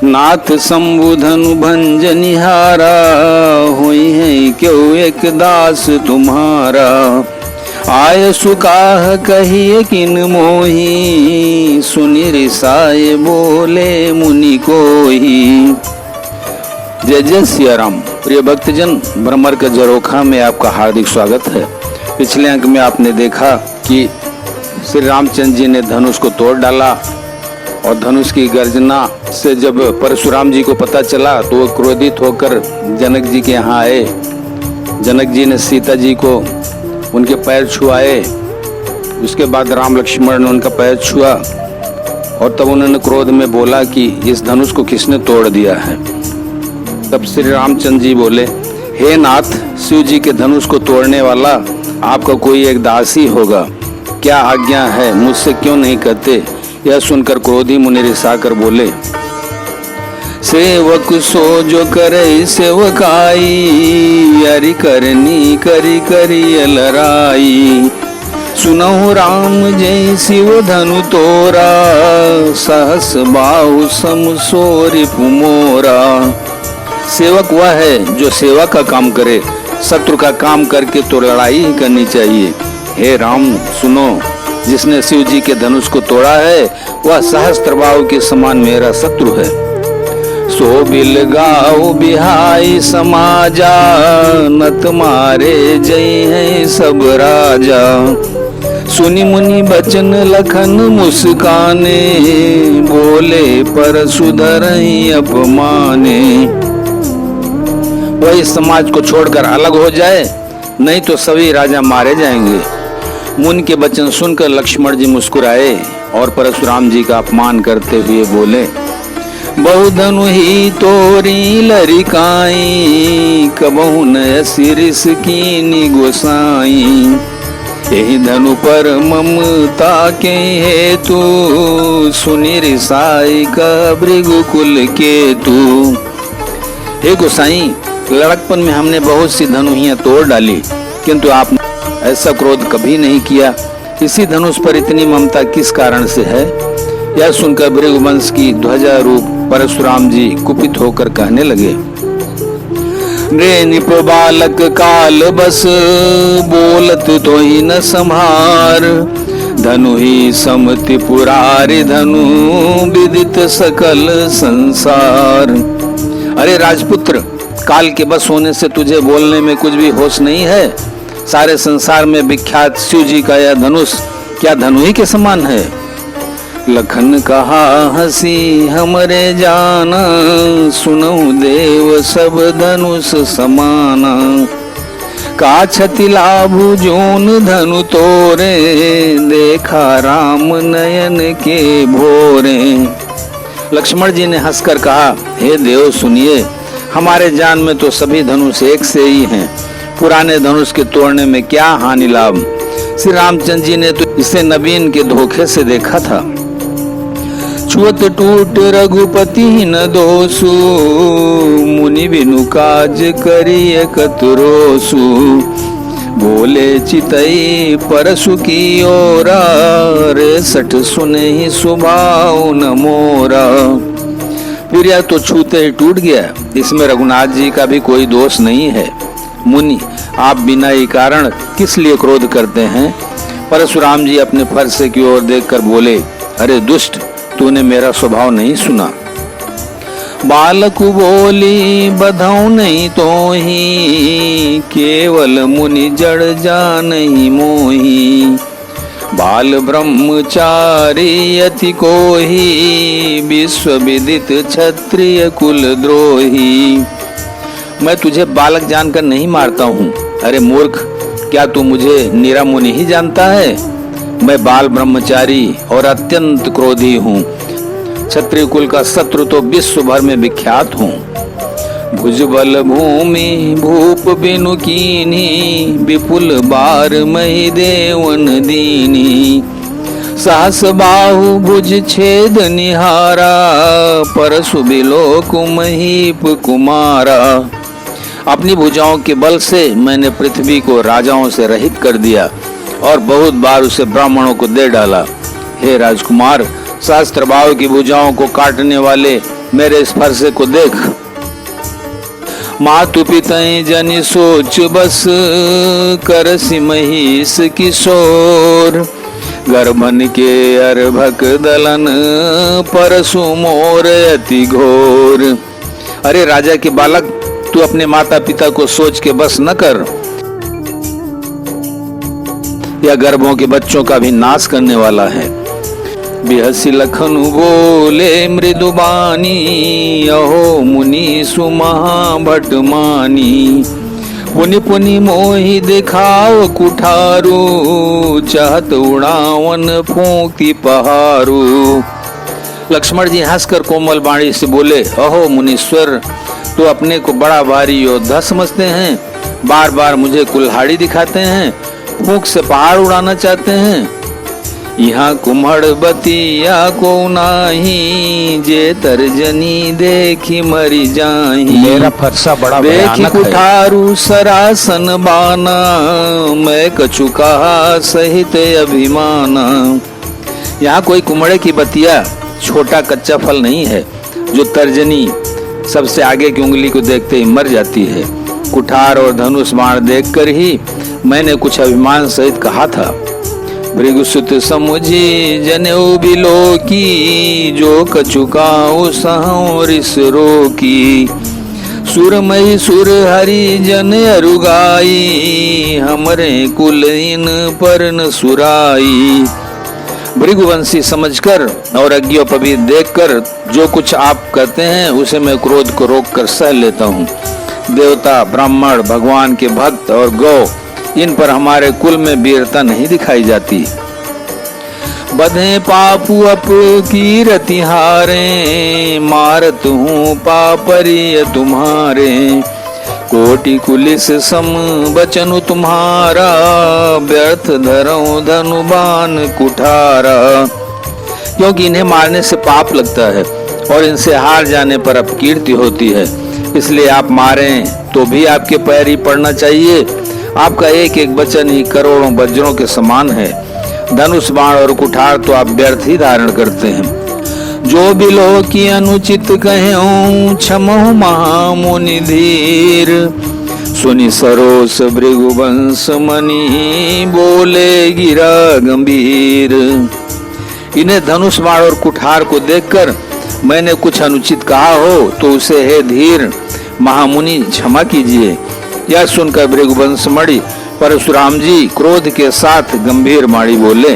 नाथ शंभु धनु भंजनिहारा, हुई है क्यों एक दास तुम्हारा। आय सुकाह कहिए किन मोही, सुनि रिसाए बोले मुनि कोही। जय जय सिया राम। प्रिय भक्तजन, ब्रह्मर्क झरोखा में आपका हार्दिक स्वागत है। पिछले अंक में आपने देखा कि श्री रामचंद्र जी ने धनुष को तोड़ डाला और धनुष की गर्जना से जब परशुराम जी को पता चला तो वो क्रोधित होकर जनक जी के यहाँ आए। जनक जी ने सीता जी को उनके पैर छुआए। उसके बाद राम लक्ष्मण ने उनका पैर छुआ और तब उन्होंने क्रोध में बोला कि इस धनुष को किसने तोड़ दिया है। तब श्री रामचंद्र जी बोले, हे नाथ, शिव जी के धनुष को तोड़ने वाला आपका कोई एक दास ही होगा, क्या आज्ञा है, मुझसे क्यों नहीं कहते। यह सुनकर क्रोधी मुनि रिसा कर बोले, सेवक सो जो करे सेवकाई, अरि करनी करी करी अलराई। सुनहु राम जय शिव धनु तोरा, सहस बाहु सम सोरि पुमोरा। सेवक वह है जो सेवा का काम करे, शत्रु का काम करके तो लड़ाई ही करनी चाहिए। हे राम सुनो, जिसने शिव जी के धनुष को तोड़ा है वह सहस्त्र बाहु के समान मेरा शत्रु है। सो बिल गाओ बिहाई समाजा, नत मारे जय है सब राजा। सुनि मुनि बचन लखन मुस्काने, बोले पर सुधरहि अपमाने। वह इस समाज को छोड़कर अलग हो जाए, नहीं तो सभी राजा मारे जाएंगे। मुनि के वचन सुनकर लक्ष्मण जी मुस्कुराए और परशुराम जी का अपमान करते हुए बोले, बहुधनु ही तोरी लरिकाई, कबहु न सिरिस कीनी गोसाई। यही धनु पर ममता के हेतु, सुनि रिसाई का भृगुकुल केतु। हे गोसाई, लड़कपन में हमने बहुत सी धनुहियां तोड़ डाली, किंतु आपने ऐसा क्रोध कभी नहीं किया। इसी धनुष पर इतनी ममता किस कारण से है। यह सुनकर भृगुवंश की ध्वजा रूप परशुराम जी कुपित होकर कहने लगे, रे निप बालक काल बस, बोलत तो ही न संहार। धनु ही समति पुरारी, धनु विदित सकल संसार। अरे राजपुत्र, काल के बस होने से तुझे बोलने में कुछ भी होश नहीं है। सारे संसार में विख्यात शिव जी का यह धनुष क्या धनु ही के समान है। लखन कहा हंसी हमरे जाना, सुनऊ देव सब धनुष समाना। का छति लाभु जोन धनु तोरे, देखा राम नयन के भोरे। लक्ष्मण जी ने हंसकर कहा, हे देव सुनिए, हमारे जान में तो सभी धनुष एक से ही हैं। पुराने धनुष के तोड़ने में क्या हानि लाभ। श्री रामचंद्र जी ने तो इसे नवीन के धोखे से देखा था। छुअत टूट रघुपति न दोषु, मुनि बिनु काज करिए कतरोसु। बोले चितई परसु की ओरा, रे सठ सुने ही स्वभाव न मोरा। फिर यह तो छूते ही टूट गया, इसमें रघुनाथ जी का भी कोई दोष नहीं है। मुनि, आप बिना ही कारण किस लिए क्रोध करते हैं। परशुराम जी अपने फरसे की ओर देखकर बोले, अरे दुष्ट, तूने मेरा स्वभाव नहीं सुना। बालक बोली बधाऊ नहीं तो ही, केवल मुनि जड़ जान ही मोही। बाल ब्रह्मचारी अति कोही, विश्व विदित क्षत्रिय कुल द्रोही। मैं तुझे बालक जानकर नहीं मारता हूँ। अरे मूर्ख, क्या तू मुझे नीरा मुनि ही जानता है। मैं बाल ब्रह्मचारी और अत्यंत क्रोधी हूँ। क्षत्रिय कुल का शत्रु तो विश्व भर में विख्यात हूँ। भुजबल भूमि भूप बिनु कीन्ही, विपुल बार मही देवन दीनी। सहस बाहु भुज छेद निहारा, परसु बिलोक महीप कुमारा। अपनी भुजाओं के बल से मैंने पृथ्वी को राजाओं से रहित कर दिया और बहुत बार उसे ब्राह्मणों को दे डाला। हे राजकुमार, सहस्त्र बाहु की भुजाओं को काटने वाले मेरे स्पर्श को देख। मातु पितई जनि सोच बस, करसि महिष किशोर। गर्भन के अर्भक दलन, परसु मोर अति घोर। अरे राजा के बालक, तू अपने माता पिता को सोच के बस न कर, यह गर्भों के बच्चों का भी नाश करने वाला है। बिहसी लखनु बोले मृदुबानी, अहो मुनि सुमहाभट मानी। पुनि पुनि मोहि दिखाओ कुठारू, चाहत उड़ावन फूंकी पहारू। लक्ष्मण जी हंसकर कोमल वाणी से बोले, अहो मुनीश्वर, तो अपने को बड़ा भारी योद्धा समझते हैं, बार बार मुझे कुल्हाड़ी दिखाते हैं, फूंक से पहाड़ उड़ाना चाहते हैं। यहाँ कुम्हड़ बतिया को नाही, जे तर्जनी देखी मरी जाही। मेरा फरसा बड़ा भयानक है। कुठारू सरासन बाना, मैं कछु कहा सहित अभिमाना। यहाँ कोई कुम्हड़े की बतिया छोटा कच्चा फल नहीं है, जो तर्जनी सबसे आगे की उंगली को देखते ही मर जाती है। कुठार और धनुष बाण देखकर ही मैंने कुछ अभिमान सहित कहा था। भृगुसुत समुझी जनेऊ बिलो की, जो कचुकाऊ सहु रिस रोकी। सुरमई सुर हरि जन अरुगाई, हमरे कुल इन पर न सुराई। भृगुवंशी समझकर और अज्ञोपवीत देखकर जो कुछ आप कहते हैं उसे मैं क्रोध को रोककर सह लेता हूँ। देवता, ब्राह्मण, भगवान के भक्त और गौ, इन पर हमारे कुल में वीरता नहीं दिखाई जाती। बधे पापु अप कीरति हारे, मारत हूँ पापरिय तुम्हारे। कोटि कुलिस सम बचनु तुम्हारा, व्यर्थ धरऊं धनुबान कुठारा। क्योंकि इन्हें मारने से पाप लगता है और इनसे हार जाने पर अपकीर्ति होती है, इसलिए आप मारें तो भी आपके पैर ही पड़ना चाहिए। आपका एक एक वचन ही करोड़ों वज्रों के समान है। धनुष बाण और कुठार तो आप व्यर्थ ही धारण करते हैं। जो बिलो की अनुचित कहूं, क्षमहु महामुनि धीर। सुनि सरोस भृगुवंश मणि, बोले गिरा गंभीर। इन्हें धनुष बाण और कुठार को देखकर मैंने कुछ अनुचित कहा हो तो उसे हे धीर महामुनि क्षमा कीजिए। यह सुनकर भृगुवंश मणि परशुराम जी क्रोध के साथ गंभीर वाणी बोले,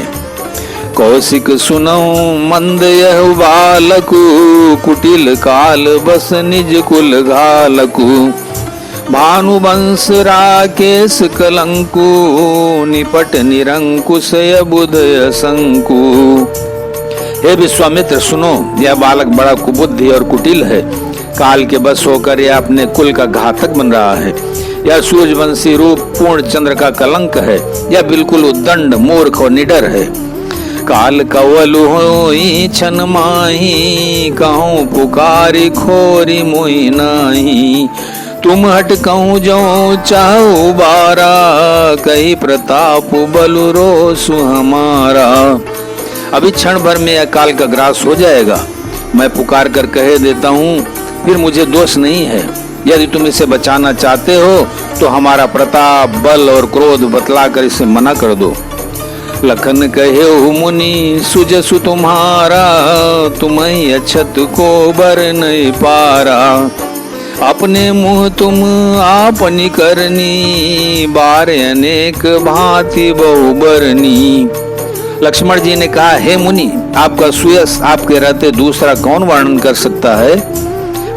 कौशिक सुनऊ मंद यह बालकु, कुटिल काल बस निज कुल घालकु। भानुवंश राकेश कलंकु, निपट निरंकुश बुधय शंकु। हे विश्वामित्र सुनो, यह बालक बड़ा कुबुद्धि और कुटिल है। काल के बस होकर यह अपने कुल का घातक बन रहा है। यह सूर्यवंशी रूप पूर्ण चंद्र का कलंक है। यह बिल्कुल उद्दंड, मूर्ख और निडर है। काल कवलु होई छन माही, कहूँ पुकारी खोरी मोहि नाही। तुम हट कहूँ जो चाहु बारा, कही प्रताप बलु रोसु हमारा। अभी क्षण भर में यह काल का ग्रास हो जाएगा। मैं पुकार कर कह देता हूँ, फिर मुझे दोष नहीं है। यदि तुम इसे बचाना चाहते हो तो हमारा प्रताप, बल और क्रोध बतलाकर इसे मना कर दो। लखन कहे मुनि सुजसु तुम्हारा, तुम्हें अछत को बर नहीं पारा। अपने मुँह तुम आपनी करनी, बार अनेक भांति बहुबरनी। लक्ष्मण जी ने कहा, हे मुनि, आपका सुयश आपके रहते दूसरा कौन वर्णन कर सकता है।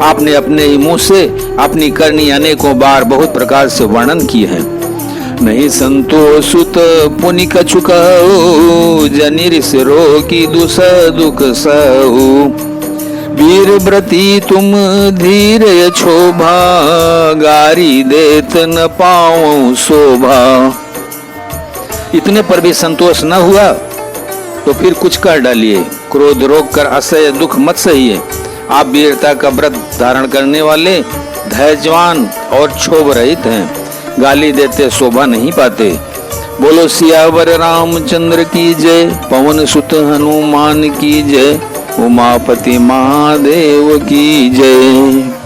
आपने अपने ही मुंह से अपनी करनी अनेकों बार बहुत प्रकार से वर्णन किए हैं। नहीं संतोषुत पुनि कछु कहु, जनिर से रोगी दुस दुख सहु। वीर व्रती तुम धीर क्षोभा, गारी देत न पाऊं शोभा। इतने पर भी संतोष न हुआ तो फिर कुछ कर डालिए। क्रोध रोक कर असह्य दुख मत सहिए। आप वीरता का व्रत धारण करने वाले, धैर्यवान और क्षोभ रहित हैं। गाली देते शोभा नहीं पाते। बोलो सियावर रामचंद्र की जय, पवन सुत हनुमान की जय। उमापति महादेव की जय।